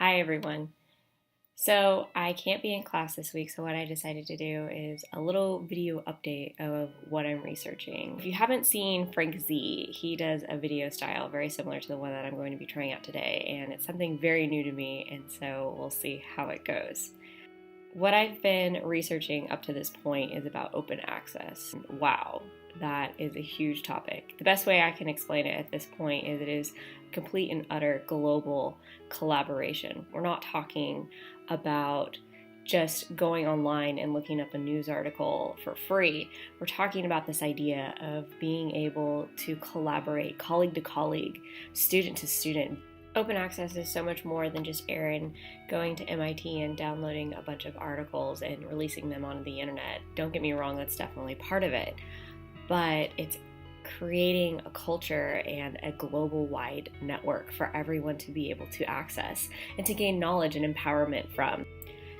Hi everyone. So I can't be in class this week, so what I decided to do is a little video update of what I'm researching. If you haven't seen Frank Z, he does a video style very similar to the one that I'm going to be trying out today, and it's something very new to me, and so we'll see how it goes. What I've been researching up to this point is about open access. Wow, that is a huge topic. The best way I can explain it at this point is it is complete and utter global collaboration. We're not talking about just going online and looking up a news article for free. We're talking about this idea of being able to collaborate colleague to colleague, student to student. Open access is so much more than just Aaron going to MIT and downloading a bunch of articles and releasing them onto the internet. Don't get me wrong, that's definitely part of it. But it's creating a culture and a global-wide network for everyone to be able to access and to gain knowledge and empowerment from.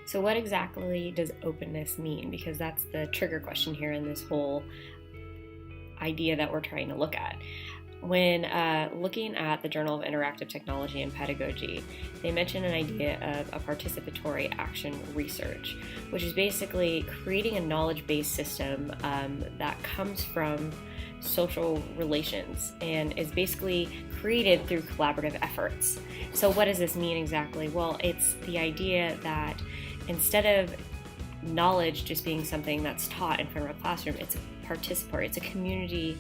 So what exactly does openness mean? Because that's the trigger question here in this whole idea that we're trying to look at. When looking at the Journal of Interactive Technology and Pedagogy, they mention an idea of a participatory action research, which is basically creating a knowledge-based system that comes from social relations and is basically created through collaborative efforts. So what does this mean exactly? Well, it's the idea that instead of knowledge just being something that's taught in front of a classroom, it's a participatory, it's a community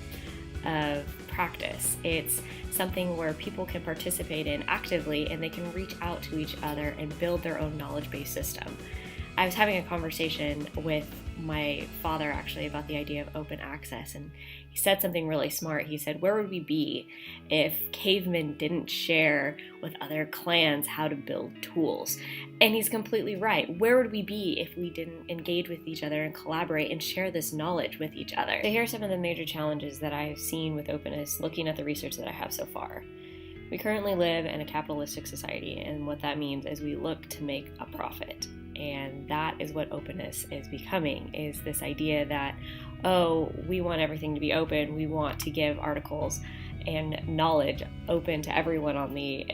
of practice. It's something where people can participate in actively and they can reach out to each other and build their own knowledge-based system. I was having a conversation with my father actually about the idea of open access, and he said something really smart. He said, where would we be if cavemen didn't share with other clans how to build tools? And he's completely right. Where would we be if we didn't engage with each other and collaborate and share this knowledge with each other? So here are some of the major challenges that I've seen with openness looking at the research that I have so far. We currently live in a capitalistic society, and what that means is we look to make a profit. And that is what openness is becoming, is this idea that, oh, we want everything to be open, we want to give articles and knowledge open to everyone on the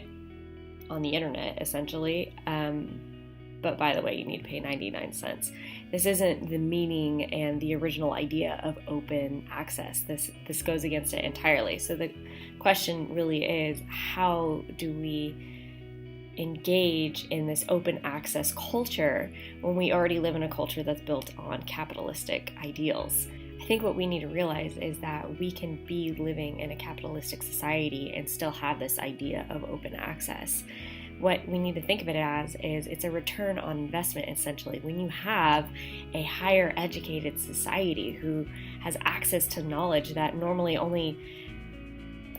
internet, essentially. But by the way, you need to pay 99 cents. This isn't the meaning and the original idea of open access. This goes against it entirely. So the question really is, how do we engage in this open access culture when we already live in a culture that's built on capitalistic ideals? I think what we need to realize is that we can be living in a capitalistic society and still have this idea of open access. What we need to think of it as is it's a return on investment, essentially. When you have a higher educated society who has access to knowledge that normally only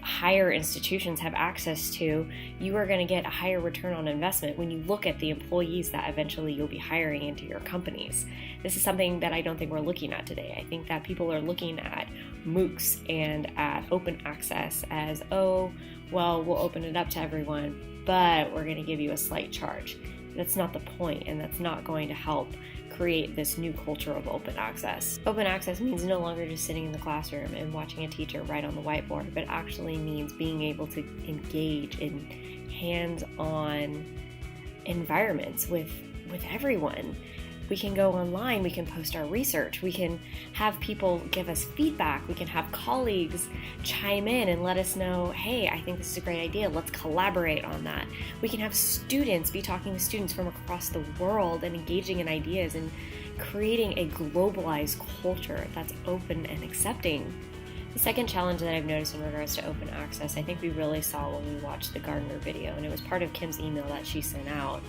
higher institutions have access to, you are going to get a higher return on investment when you look at the employees that eventually you'll be hiring into your companies. This is something that I don't think we're looking at today. I think that people are looking at MOOCs and at open access as, oh, well, we'll open it up to everyone, but we're going to give you a slight charge. That's not the point, and that's not going to help create this new culture of open access. Open access means no longer just sitting in the classroom and watching a teacher write on the whiteboard, but actually means being able to engage in hands-on environments with everyone. We can go online, we can post our research, we can have people give us feedback, we can have colleagues chime in and let us know, hey, I think this is a great idea, let's collaborate on that. We can have students be talking to students from across the world and engaging in ideas and creating a globalized culture that's open and accepting. The second challenge that I've noticed in regards to open access, I think we really saw when we watched the Gardner video, and it was part of Kim's email that she sent out,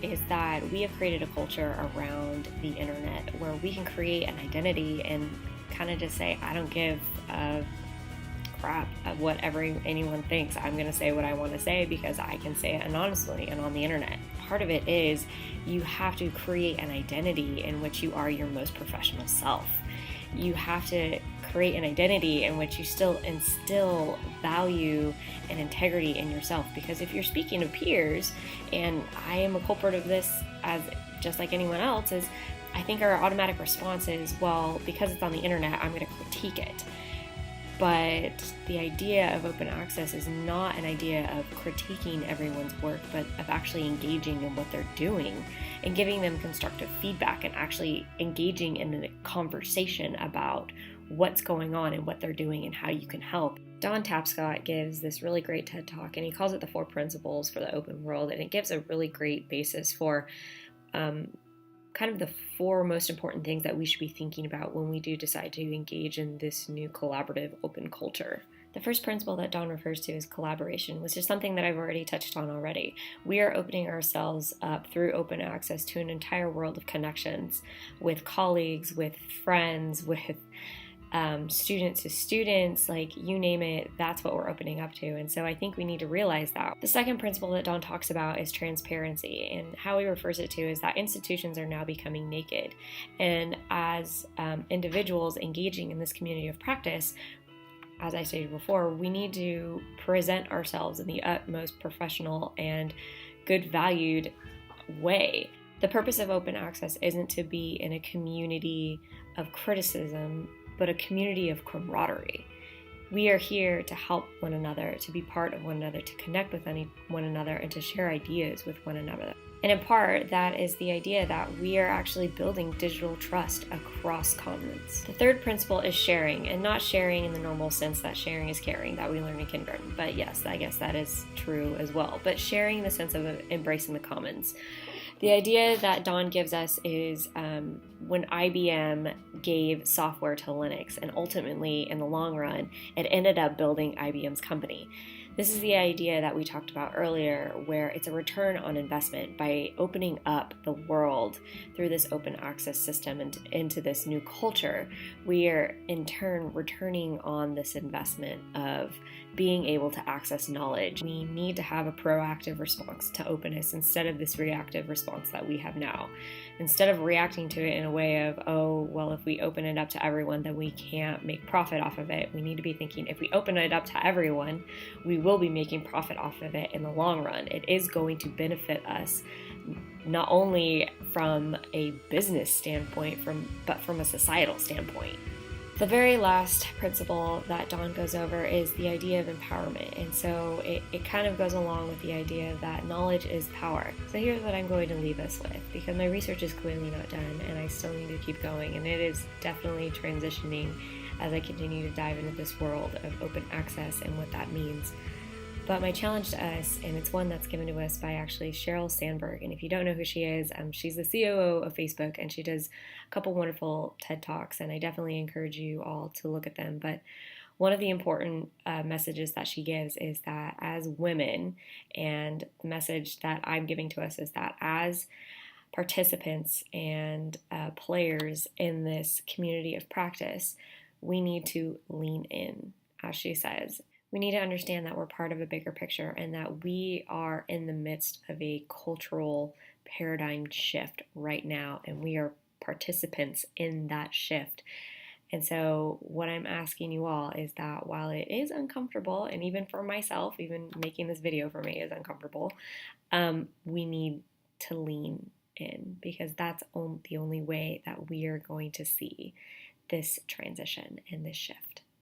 is that we have created a culture around the internet where we can create an identity and kind of just say, I don't give a crap of what anyone thinks. I'm going to say what I want to say because I can say it anonymously and on the internet. Part of it is you have to create an identity in which you are your most professional self. You have to create an identity in which you still instill value and integrity in yourself. Because if you're speaking to peers, and I am a culprit of this as just like anyone else, is I think our automatic response is, well, because it's on the internet, I'm going to critique it. But the idea of open access is not an idea of critiquing everyone's work, but of actually engaging in what they're doing and giving them constructive feedback and actually engaging in a conversation about what's going on and what they're doing and how you can help. Don Tapscott gives this really great TED Talk, and he calls it the 4 principles for the open world, and it gives a really great basis for kind of the 4 most important things that we should be thinking about when we do decide to engage in this new collaborative open culture. The first principle that Don refers to is collaboration, which is something that I've already touched on already. We are opening ourselves up through open access to an entire world of connections with colleagues, with friends, with students to students, like you name it, that's what we're opening up to. And so I think we need to realize that. The second principle that Don talks about is transparency, and how he refers it to is that institutions are now becoming naked. And as individuals engaging in this community of practice, as I stated before, we need to present ourselves in the utmost professional and good valued way. The purpose of open access isn't to be in a community of criticism, but a community of camaraderie. We are here to help one another, to be part of one another, to connect with one another, and to share ideas with one another. And in part, that is the idea that we are actually building digital trust across commons. The third principle is sharing, and not sharing in the normal sense that sharing is caring that we learn in kindergarten. But yes, I guess that is true as well. But sharing in the sense of embracing the commons. The idea that Don gives us is when IBM gave software to Linux, and ultimately, in the long run, it ended up building IBM's company. This is the idea that we talked about earlier, where it's a return on investment by opening up the world through this open access system and into this new culture. We are in turn returning on this investment of being able to access knowledge. We need to have a proactive response to openness instead of this reactive response that we have now. Instead of reacting to it in a way of, oh, well, if we open it up to everyone, then we can't make profit off of it. We need to be thinking, if we open it up to everyone, we will be making profit off of it in the long run. It is going to benefit us, not only from a business standpoint, but from a societal standpoint. The very last principle that Don goes over is the idea of empowerment. And so it kind of goes along with the idea that knowledge is power. So here's what I'm going to leave us with, because my research is clearly not done and I still need to keep going. And it is definitely transitioning as I continue to dive into this world of open access and what that means. But my challenge to us, and it's one that's given to us by actually Sheryl Sandberg, and if you don't know who she is, she's the COO of Facebook, and she does a couple wonderful TED Talks, and I definitely encourage you all to look at them. But one of the important messages that she gives is that as women, and the message that I'm giving to us is that as participants and players in this community of practice, we need to lean in, as she says. We need to understand that we're part of a bigger picture and that we are in the midst of a cultural paradigm shift right now, and we are participants in that shift. And so what I'm asking you all is that while it is uncomfortable, and even for myself, even making this video for me is uncomfortable, we need to lean in, because that's the only way that we are going to see this transition and this shift.